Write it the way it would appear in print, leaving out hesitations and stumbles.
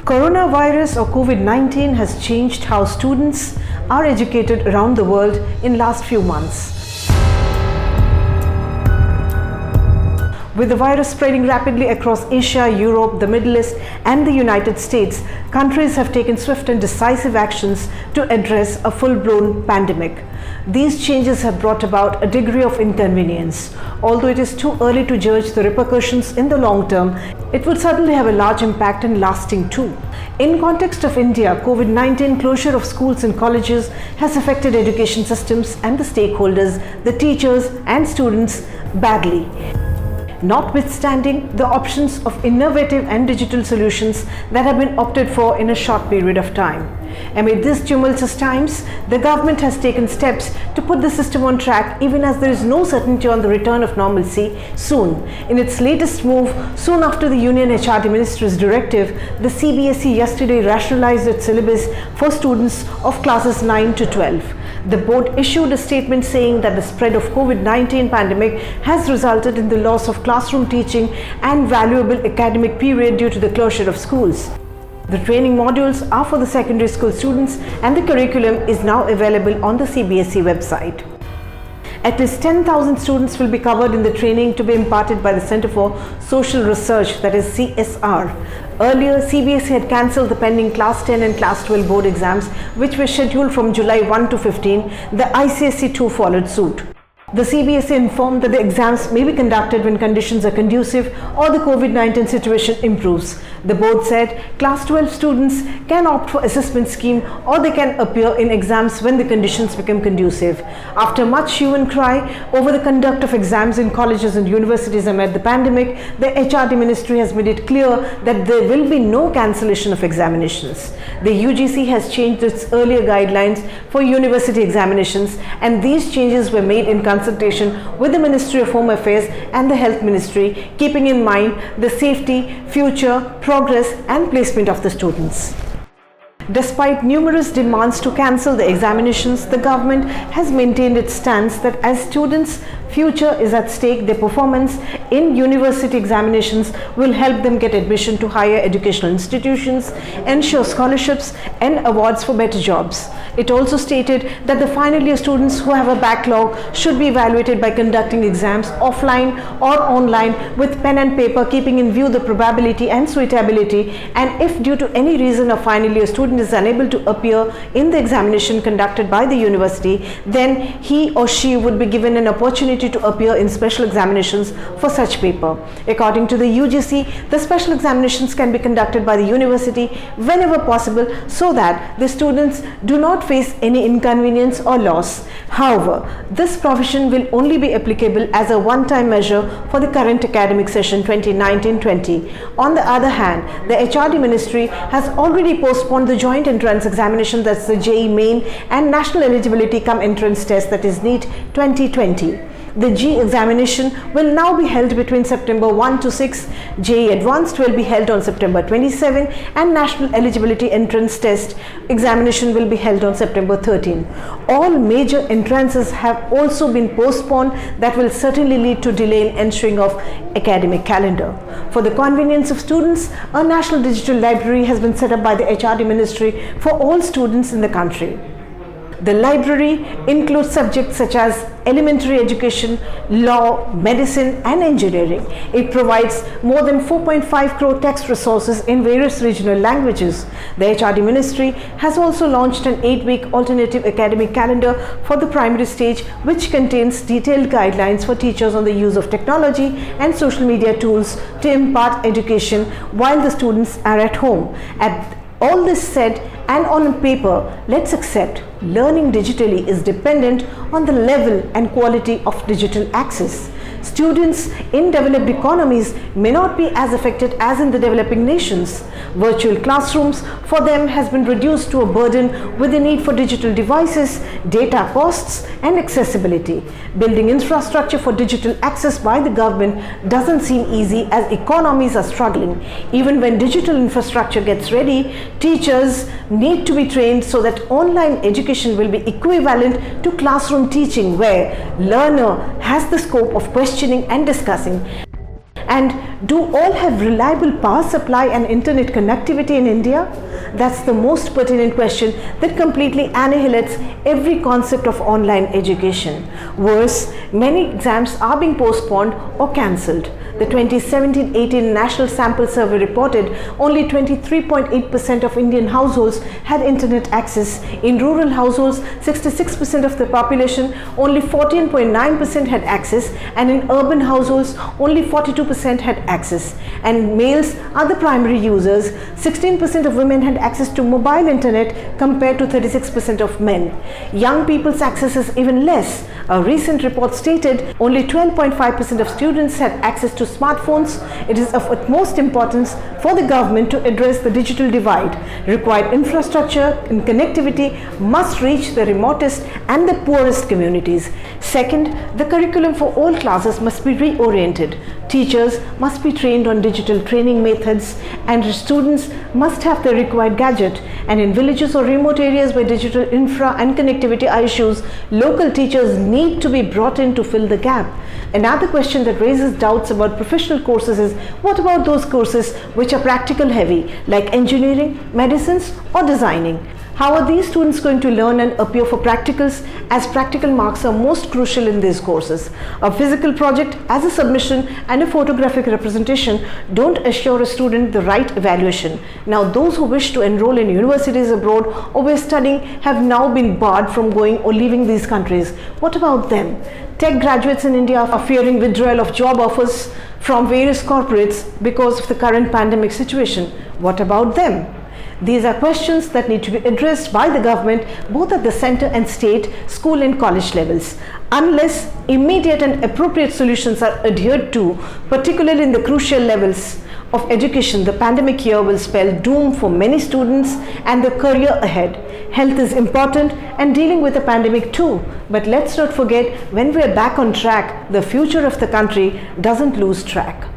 Coronavirus or COVID-19 has changed how students are educated around the world in last few months. With the virus spreading rapidly across Asia, Europe, the Middle East and the United States, countries have taken swift and decisive actions to address a full-blown pandemic. These changes have brought about a degree of inconvenience. Although it is too early to judge the repercussions in the long term, it will certainly have a large impact and lasting too. In context of India, COVID-19 closure of schools and colleges has affected education systems and the stakeholders, the teachers and students badly. Notwithstanding the options of innovative and digital solutions that have been opted for in a short period of time. Amid these tumultuous times, the government has taken steps to put the system on track even as there is no certainty on the return of normalcy soon. In its latest move, soon after the Union HRD Ministry's directive, the CBSE yesterday rationalized its syllabus for students of classes 9 to 12. The board issued a statement saying that the spread of COVID-19 pandemic has resulted in the loss of classroom teaching and valuable academic period due to the closure of schools. The training modules are for the secondary school students and the curriculum is now available on the CBSE website. At least 10,000 students will be covered in the training to be imparted by the Center for Social Research, that is CSR. Earlier, CBSE had cancelled the pending Class 10 and Class 12 board exams, which were scheduled from July 1 to 15. The ICSE too followed suit. The CBSE informed that the exams may be conducted when conditions are conducive or the COVID-19 situation improves. The board said Class 12 students can opt for assessment scheme or they can appear in exams when the conditions become conducive. After much hue and cry over the conduct of exams in colleges and universities amid the pandemic, the HRD Ministry has made it clear that there will be no cancellation of examinations. The UGC has changed its earlier guidelines for university examinations, and these changes were made in consultation with the Ministry of Home Affairs and the Health Ministry, keeping in mind the safety, future, progress and placement of the students. Despite numerous demands to cancel the examinations, the government has maintained its stance that as students' future is at stake, their performance in university examinations will help them get admission to higher educational institutions, ensure scholarships and awards for better jobs. It also stated that the final year students who have a backlog should be evaluated by conducting exams offline or online with pen and paper, keeping in view the probability and suitability, and if due to any reason a final year student is unable to appear in the examination conducted by the university, then he or she would be given an opportunity to appear in special examinations for such paper. According to the UGC, the special examinations can be conducted by the university whenever possible so that the students do not face any inconvenience or loss. However, this provision will only be applicable as a one-time measure for the current academic session 2019-20. On the other hand, the HRD Ministry has already postponed the joint entrance examination, that's the JEE Main, and National Eligibility cum Entrance Test, that is NEET 2020. The JEE examination will now be held between September 1 to 6, JEE Advanced will be held on September 27, and National Eligibility Entrance Test examination will be held on September 13. All major entrances have also been postponed. That will certainly lead to delay in ensuring of academic calendar. For the convenience of students, a National Digital Library has been set up by the HRD Ministry for all students in the country. The library includes subjects such as elementary education, law, medicine and engineering. It provides more than 4.5 crore text resources in various regional languages. The HRD Ministry has also launched an 8-week alternative academic calendar for the primary stage, which contains detailed guidelines for teachers on the use of technology and social media tools to impart education while the students are at home. All this said, and on paper, let's accept learning digitally is dependent on the level and quality of digital access. Students in developed economies may not be as affected as in the developing nations. Virtual classrooms for them has been reduced to a burden with the need for digital devices, data costs and accessibility. Building infrastructure for digital access by the government doesn't seem easy as economies are struggling. Even when digital infrastructure gets ready, teachers need to be trained so that online education will be equivalent to classroom teaching, where learner has the scope of questioning and discussing. And Do all have reliable power supply and internet connectivity in India? That's the most pertinent question that completely annihilates every concept of online education. Worse, many exams are being postponed or cancelled. The 2017-18 National Sample Survey reported only 23.8% of Indian households had internet access. In rural households, 66% of the population, only 14.9% had access, and in urban households, only 42% had access. And males are the primary users. 16% of women had access to mobile internet compared to 36% of men. Young people's access is even less. A recent report stated only 12.5% of students had access to smartphones. It is of utmost importance for the government to address the digital divide. Required infrastructure and connectivity must reach the remotest and the poorest communities. Second, the curriculum for all classes must be reoriented. Teachers must be trained on digital training methods, and students must have the required gadget. And in villages or remote areas where digital infra and connectivity are issues, local teachers need to be brought in to fill the gap. Another question that raises doubts about professional courses is, what about those courses which are practical heavy, like engineering, medicines or designing? How are these students going to learn and appear for practicals, as practical marks are most crucial in these courses? A physical project as a submission and a photographic representation don't assure a student the right evaluation. Now, those who wish to enroll in universities abroad or where studying have now been barred from going or leaving these countries. What about them? Tech graduates in India are fearing withdrawal of job offers from various corporates because of the current pandemic situation. What about them? These are questions that need to be addressed by the government, both at the center and state, school and college levels. Unless immediate and appropriate solutions are adhered to, particularly in the crucial levels of education, the pandemic year will spell doom for many students and the career ahead. Health is important and dealing with the pandemic too. But let's not forget, when we are back on track, the future of the country doesn't lose track.